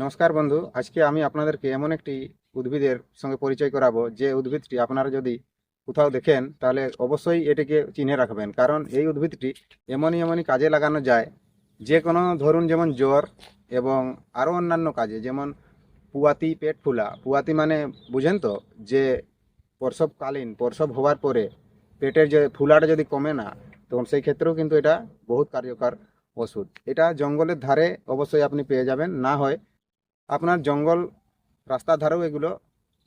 নমস্কার বন্ধু, আজকে আমি আপনাদেরকে এমন একটি উদ্ভিদের সঙ্গে পরিচয় করাবো যে উদ্ভিদটি আপনারা যদি কোথাও দেখেন তাহলে অবশ্যই এটিকে চিনে রাখবেন। কারণ এই উদ্ভিদটি এমনই এমনই কাজে লাগানো যায়, যে কোনো ধরুন যেমন জ্বর এবং আরও অন্যান্য কাজে, যেমন পুয়াতি পেট ফুলা। পুয়াতি মানে বুঝেন তো, যে প্রসব হওয়ার পরে পেটের যে ফুলাটা যদি কমে না, তখন সেই ক্ষেত্রেও কিন্তু এটা বহুত কার্যকর ওষুধ। এটা জঙ্গলের ধারে অবশ্যই আপনি পেয়ে যাবেন, না হয় আপনার জঙ্গল রাস্তার ধারেও এগুলো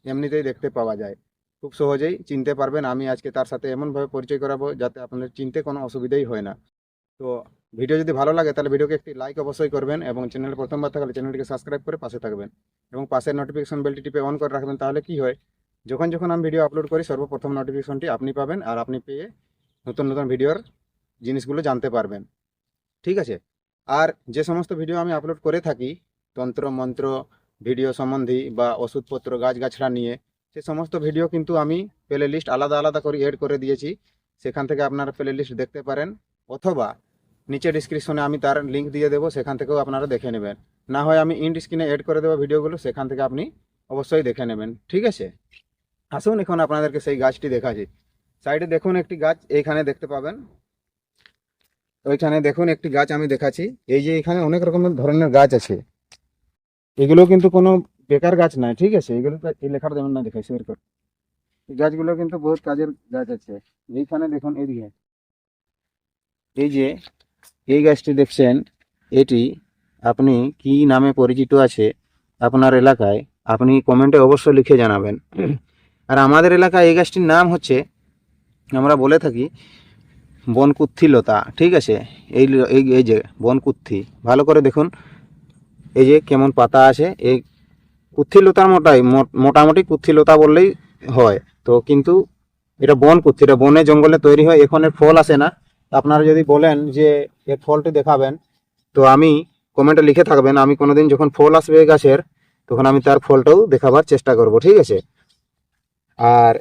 এমনিতেই দেখতে পাওয়া যায়। খুব সহজেই চিনতে পারবেন। আমি আজকে তার সাথে এমনভাবে পরিচয় করাবো যাতে আপনাদের চিনতে কোনো অসুবিধাই হয় না। তো ভিডিও যদি ভালো লাগে তাহলে ভিডিওকে একটি লাইক অবশ্যই করবেন, এবং চ্যানেলে প্রথমবার থাকলে চ্যানেলটিকে সাবস্ক্রাইব করে পাশে থাকবেন এবং পাশের নোটিফিকেশন বেলটি টিপে অন করে রাখবেন। তাহলে কি হয়, যখন যখন আমি ভিডিও আপলোড করি সর্বপ্রথম নোটিফিকেশনটি আপনি পাবেন, আর আপনি পেয়ে নতুন নতুন ভিডিওর জিনিসগুলো জানতে পারবেন। ঠিক আছে। আর যে সমস্ত ভিডিও আমি আপলোড করে থাকি তন্ত্র মন্ত্র ভিডিও সম্বন্ধী বা ওষুধপত্র গাছগাছড়া নিয়ে, সে সমস্ত ভিডিও কিন্তু আমি প্লে লিস্ট আলাদা আলাদা করে এড করে দিয়েছি। সেখান থেকে আপনারা প্লে লিস্ট দেখতে পারেন, অথবা নিচে ডিসক্রিপশনে আমি তার লিঙ্ক দিয়ে দেবো, সেখান থেকেও আপনারা দেখে নেবেন। না হয় আমি ইন্ড স্ক্রিনে এড করে দেবো ভিডিওগুলো, সেখান থেকে আপনি অবশ্যই দেখে নেবেন। ঠিক আছে। আসুন এখন আপনাদেরকে সেই গাছটি দেখাচ্ছি। সাইডে দেখুন একটি গাছ এইখানে দেখতে পাবেন। ওইখানে দেখুন একটি গাছ আমি দেখাচ্ছি। এই যে এখানে অনেক রকমের ধরনের গাছ আছে, এগুলো কিন্তু কোনো বেকার গাছ নয়। ঠিক আছে, এগুলো তো এই লেখার যেমন না দেখাই শেয়ার কর, এই গাছগুলো কিন্তু বহুত কাজের গাছ আছে। এইখানে দেখুন এদিকে, এই যে এই গাছটি দেখছেন, এটি আপনি কি নামে পরিচিত আছে আপনার এলাকায়, আপনি কমেন্টে অবশ্যই লিখে জানাবেন। আর আমাদের এলাকায় এই গাছটির নাম হচ্ছে, আমরা বলে থাকি বনকুত্থি লতা। ঠিক আছে, এই এই এই যে বনকুত্থি, ভালো করে দেখুন এই যে কেমন পাতা আছে। এই কুত্থি লতার মোটামুটি কুত্থি লতা বললেই হয়। তো কিন্তু এটা বন কুত্থি, এটা বনে জঙ্গলে তৈরি হয়। এখন এর ফল আসে না। আপনারা যদি বলেন যে এর ফলটি দেখাবেন, তো আমি কমেন্টে লিখে থাকবেন, আমি কোনোদিন যখন ফল আসবে গাছের তখন আমি তার ফলটাও দেখাবার চেষ্টা করব। ঠিক আছে। আর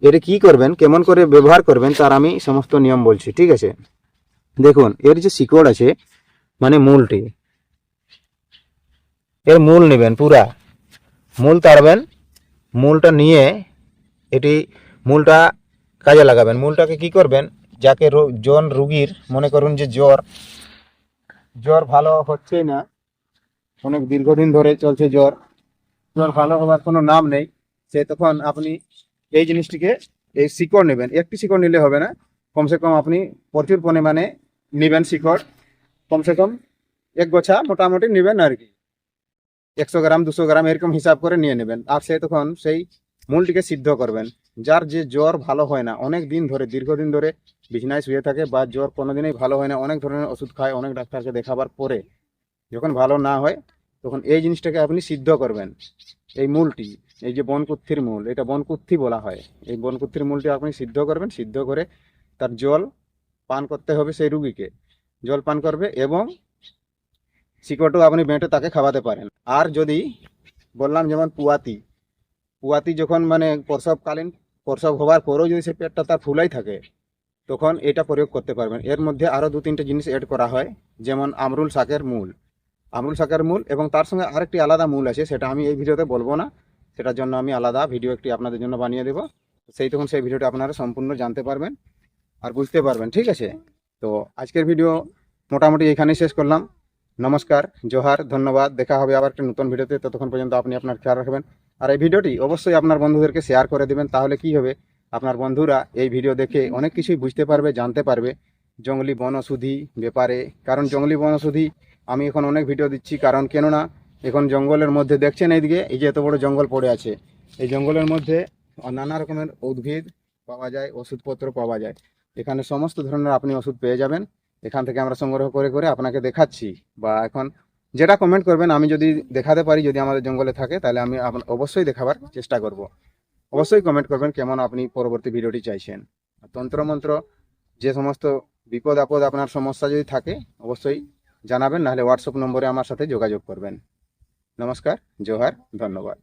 এটা কি করবেন, কেমন করে ব্যবহার করবেন, তার আমি সমস্ত নিয়ম বলছি। ঠিক আছে। দেখুন এর যে শিকড় আছে, মানে মূলটি, এর মূল নেবেন, পুরা মূল তাড়বেন। মূলটা নিয়ে এটি মূলটা কাজে লাগাবেন। মূলটাকে কি করবেন, যাকে জন রুগীর মনে করুন যে জ্বর জ্বর ভালো হচ্ছেই না, অনেক দীর্ঘদিন ধরে চলছে জ্বর, জ্বর ভালো হওয়ার কোনো নাম নেই, সে তখন আপনি এই জিনিসটিকে, এই শিকড় নেবেন। একটি শিকড় নিলে হবে না, কমসে কম আপনি প্রচুর পরিমাণে নেবেন শিকড়। কমসে কম এক গোছা মোটামুটি নেবেন আর কি, 100 গ্রাম 200 গ্রাম এরকম হিসাব করে নিয়ে নেবেন। আর সে তখন সেই মূলটিকে সিদ্ধ করবেন। যার যে জ্বর ভালো হয় না, অনেক দিন ধরে দীর্ঘদিন ধরে বিছানায় শুয়ে থাকে, বা জ্বর কোনোদিনই ভালো হয় না, অনেক ধরনের ওষুধ খায়, অনেক ডাক্তারকে দেখাবার পরে যখন ভালো না হয়, তখন এই জিনিসটাকে আপনি সিদ্ধ করবেন। এই মূলটি, এই যে বনকুত্থির মূল, এটা বনকুত্থি বলা হয়। এই বনকুত্থির মূলটি আপনি সিদ্ধ করবেন, সিদ্ধ করে তার জল পান করতে হবে সেই রুগীকে। জল পান করবে এবং শিকড়টাও আপনি বেঁটে তাকে খাওয়াতে পারেন। আর যদি বললাম যেমন পুয়াতি, পুয়াতি যখন মানে প্রসব হওয়ার পরেও যদি সে পেটটা তার ফুলাই থাকে, তখন এটা প্রয়োগ করতে পারবেন। এর মধ্যে আরও 2-3টে জিনিস এড করা হয়, যেমন আমরুল শাকের মূল, আমরুল শাকের মূল, এবং তার সঙ্গে আরেকটি আলাদা মূল আছে, সেটা আমি এই ভিডিওতে বলবো না, সেটার জন্য আমি আলাদা ভিডিও একটি আপনাদের জন্য বানিয়ে দেবো। তখন সেই ভিডিওটা আপনারা সম্পূর্ণ জানতে পারবেন আর বুঝতে পারবেন। ঠিক আছে। তো আজকের ভিডিও মোটামুটি এখানেই শেষ করলাম। নমস্কার, জোহার, ধন্যবাদ। দেখা হবে আবার একটা নতুন ভিডিওতে। ততক্ষণ পর্যন্ত আপনি আপনার খেয়াল রাখবেন। আর এই ভিডিওটি অবশ্যই আপনার বন্ধুদেরকে শেয়ার করে দেবেন। তাহলে কি হবে, আপনার বন্ধুরা এই ভিডিও দেখে অনেক কিছুই বুঝতে পারবে, জানতে পারবে জঙ্গলি বনৌষধি ব্যাপারে। কারণ জঙ্গলি বনৌষধি আমি এখন অনেক ভিডিও দিচ্ছি, কারণ কেননা এখন জঙ্গলের মধ্যে দেখছেন এইদিকে এই যে এত বড় জঙ্গল পড়ে আছে, এই জঙ্গলের মধ্যে নানা রকমের উদ্ভিদ পাওয়া যায়, ওষুধপত্র পাওয়া যায়। এখানে সমস্ত ধরনের আপনি ওষুধ পেয়ে যাবেন। এখান থেকে আমরা সংগ্রহ করে করে আপনাকে দেখাচ্ছি। বা এখন যেটা কমেন্ট করবেন, আমি যদি দেখাতে পারি, যদি আমাদের জঙ্গলে থাকে, তাহলে আমি অবশ্যই দেখাবার চেষ্টা করব। অবশ্যই কমেন্ট করবেন কেমন আপনি পরবর্তী ভিডিওটি চাইছেন। তন্ত্রমন্ত্র যে সমস্ত বিপদ আপদ আপনার সমস্যা যদি থাকে অবশ্যই জানাবেন, নাহলে হোয়াটসঅ্যাপ নম্বরে আমার সাথে যোগাযোগ করবেন। নমস্কার, জোহার, ধন্যবাদ।